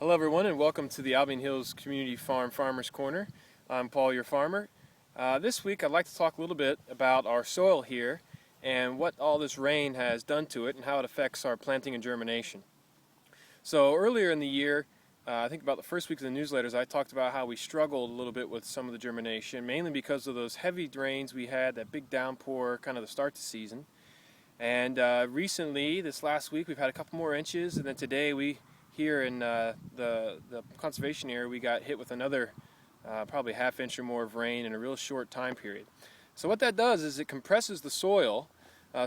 Hello everyone and welcome to the Albion Hills Community Farm Farmers Corner. I'm Paul, your farmer. This week I'd like to talk a little bit about our soil here and what all this rain has done to it and how it affects our planting and germination. So earlier in the year, I think about the first week of the newsletters, I talked about how we struggled a little bit with some of the germination, mainly because of those heavy rains we had, that big downpour kind of the start to season. And recently, this last week, we've had a couple more inches, and then today we here in the conservation area, we got hit with another probably half-inch or more of rain in a real short time period. So what that does is it compresses the soil.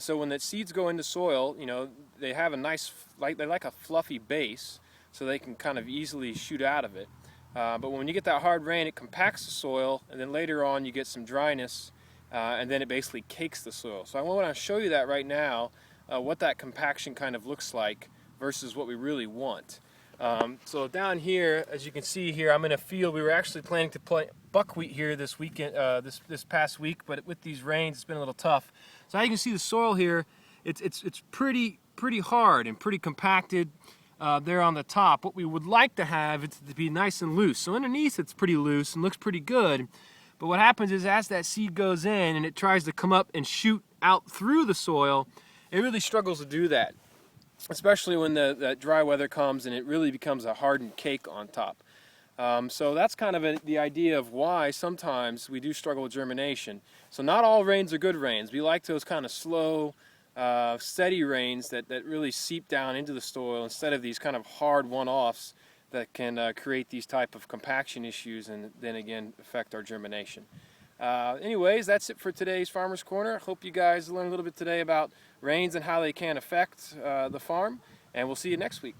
So when the seeds go into soil, you know, they have a nice, they like a fluffy base, so they can kind of easily shoot out of it. But when you get that hard rain, it compacts the soil, and then later on you get some dryness, and then it basically cakes the soil. So I want to show you that right now, what that compaction kind of looks like versus what we really want. So down here, as you can see here, I'm in a field. We were actually planning to plant buckwheat here this weekend, this past week, but with these rains, it's been a little tough. So you can see the soil here, it's pretty hard and pretty compacted there on the top. What we would like to have is to be nice and loose. So underneath, it's pretty loose and looks pretty good. But what happens is as that seed goes in and it tries to come up and shoot out through the soil, it really struggles to do that, especially when that dry weather comes and it really becomes a hardened cake on top. So that's kind of the idea of why sometimes we do struggle with germination. So not all rains are good rains. We like those kind of slow, steady rains that really seep down into the soil instead of these kind of hard one-offs that can create these type of compaction issues and then again affect our germination. Anyways, that's it for today's Farmer's Corner. Hope you guys learned a little bit today about rains and how they can affect the farm, and we'll see you next week.